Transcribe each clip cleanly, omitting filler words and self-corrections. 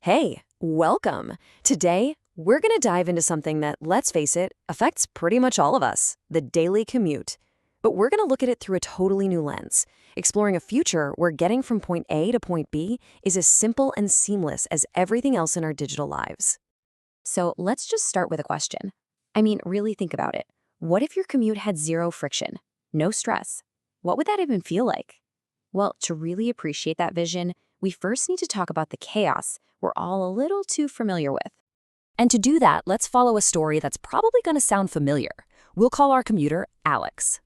Hey, welcome. Today, we're going to dive into something that, let's face it, affects pretty much all of us, the daily commute. But we're going to look at it through a totally new lens, exploring a future where getting from point A to point B is as simple and seamless as everything else in our digital lives. So let's just start with a question. Really think about it. What if your commute had zero friction, no stress? What would that even feel like? Well, to really appreciate that vision, we first need to talk about the chaos we're all a little too familiar with. And to do that, let's follow a story that's probably going to sound familiar. We'll call our commuter Alex.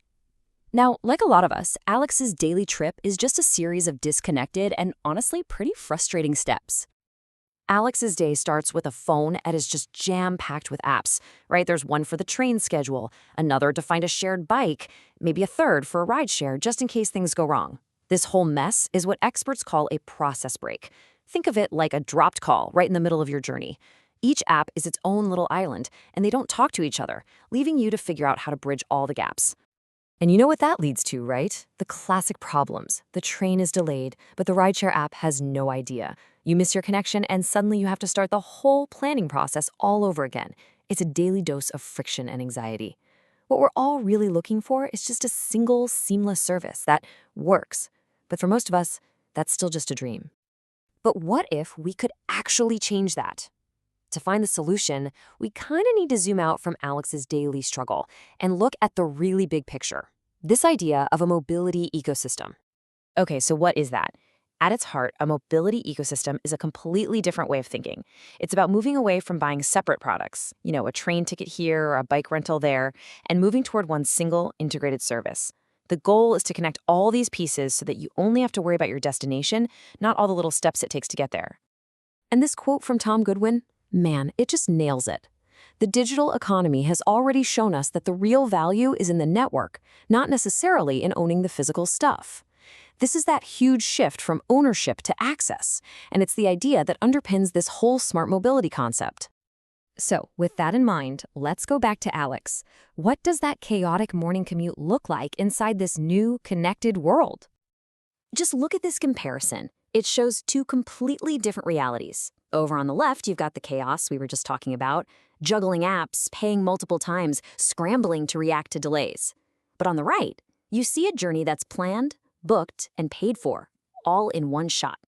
Now, like a lot of us, Alex's daily trip is just a series of disconnected and honestly pretty frustrating steps. Alex's day starts with a phone that is just jam-packed with apps, right? There's one for the train schedule, another to find a shared bike, maybe a third for a rideshare just in case things go wrong. This whole mess is what experts call a process break. Think of it like a dropped call right in the middle of your journey. Each app is its own little island, and they don't talk to each other, leaving you to figure out how to bridge all the gaps. And you know what that leads to, right? The classic problems. The train is delayed, but the rideshare app has no idea. You miss your connection, and suddenly you have to start the whole planning process all over again. It's a daily dose of friction and anxiety. What we're all really looking for is just a single, seamless service that works. But for most of us, that's still just a dream. But what if we could actually change that? To find the solution, we kind of need to zoom out from Alex's daily struggle and look at the really big picture. This idea of a mobility ecosystem. Okay, so what is that? At its heart, a mobility ecosystem is a completely different way of thinking. It's about moving away from buying separate products, a train ticket here or a bike rental there, and moving toward one single integrated service. The goal is to connect all these pieces so that you only have to worry about your destination, not all the little steps it takes to get there. And this quote from Tom Goodwin, man, it just nails it. The digital economy has already shown us that the real value is in the network, not necessarily in owning the physical stuff. This is that huge shift from ownership to access, and it's the idea that underpins this whole smart mobility concept. So, with that in mind, let's go back to Alex. What does that chaotic morning commute look like inside this new, connected world? Just look at this comparison. It shows two completely different realities. Over on the left, you've got the chaos we were just talking about, juggling apps, paying multiple times, scrambling to react to delays. But on the right, you see a journey that's planned, booked, and paid for, all in one shot.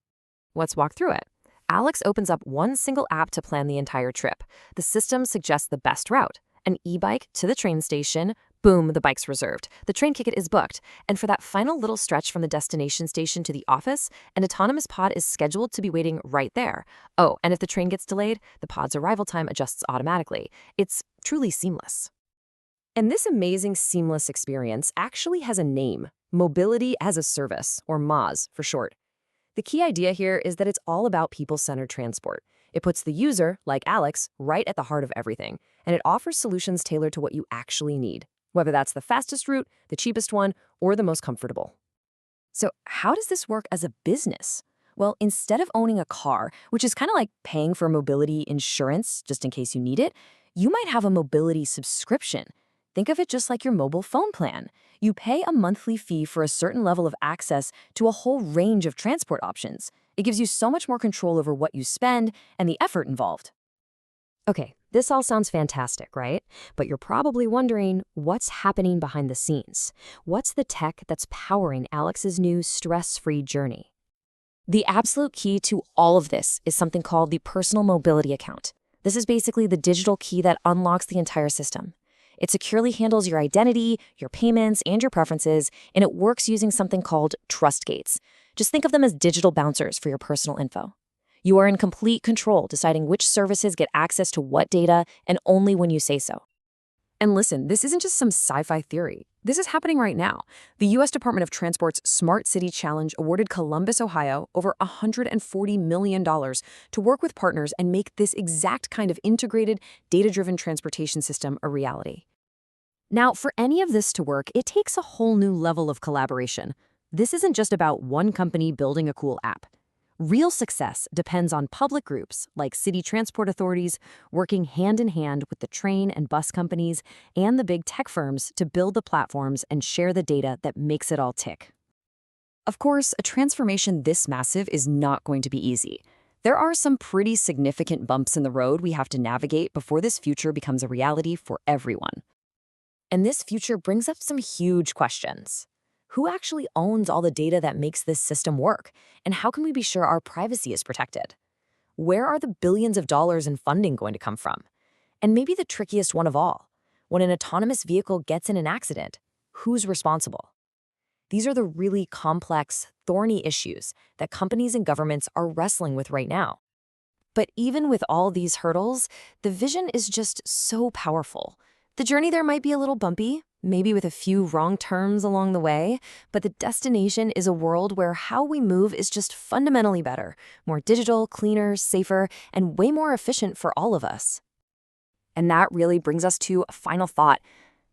Let's walk through it. Alex opens up one single app to plan the entire trip. The system suggests the best route. An e-bike to the train station, boom, the bike's reserved. The train ticket is booked. And for that final little stretch from the destination station to the office, an autonomous pod is scheduled to be waiting right there. Oh, and if the train gets delayed, the pod's arrival time adjusts automatically. It's truly seamless. And this amazing seamless experience actually has a name, Mobility as a Service, or MaaS for short. The key idea here is that it's all about people-centered transport. It puts the user, like Alex, right at the heart of everything, and it offers solutions tailored to what you actually need, whether that's the fastest route, the cheapest one, or the most comfortable. So how does this work as a business? Well, instead of owning a car, which is kind of like paying for mobility insurance just in case you need it, you might have a mobility subscription. Think of it just like your mobile phone plan. You pay a monthly fee for a certain level of access to a whole range of transport options. It gives you so much more control over what you spend and the effort involved. Okay, this all sounds fantastic, right? But you're probably wondering, what's happening behind the scenes? What's the tech that's powering Alex's new stress-free journey? The absolute key to all of this is something called the personal mobility account. This is basically the digital key that unlocks the entire system. It securely handles your identity, your payments, and your preferences, and it works using something called trust gates. Just think of them as digital bouncers for your personal info. You are in complete control, deciding which services get access to what data, and only when you say so. And listen, this isn't just some sci-fi theory. This is happening right now. The U.S. Department of Transport's Smart City Challenge awarded Columbus, Ohio, over $140 million to work with partners and make this exact kind of integrated, data-driven transportation system a reality. Now, for any of this to work, it takes a whole new level of collaboration. This isn't just about one company building a cool app. Real success depends on public groups like city transport authorities working hand in hand with the train and bus companies and the big tech firms to build the platforms and share the data that makes it all tick. Of course, a transformation this massive is not going to be easy. There are some pretty significant bumps in the road we have to navigate before this future becomes a reality for everyone. And this future brings up some huge questions. Who actually owns all the data that makes this system work? And how can we be sure our privacy is protected? Where are the billions of dollars in funding going to come from? And maybe the trickiest one of all, when an autonomous vehicle gets in an accident, who's responsible? These are the really complex, thorny issues that companies and governments are wrestling with right now. But even with all these hurdles, the vision is just so powerful. The journey there might be a little bumpy, maybe with a few wrong turns along the way, but the destination is a world where how we move is just fundamentally better, more digital, cleaner, safer, and way more efficient for all of us. And that really brings us to a final thought.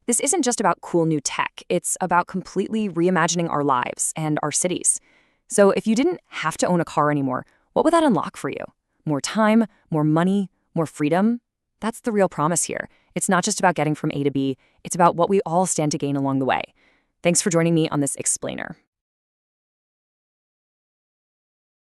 This isn't just about cool new tech, it's about completely reimagining our lives and our cities. So if you didn't have to own a car anymore, what would that unlock for you? More time, more money, more freedom? That's the real promise here. It's not just about getting from A to B, it's about what we all stand to gain along the way. Thanks for joining me on this explainer.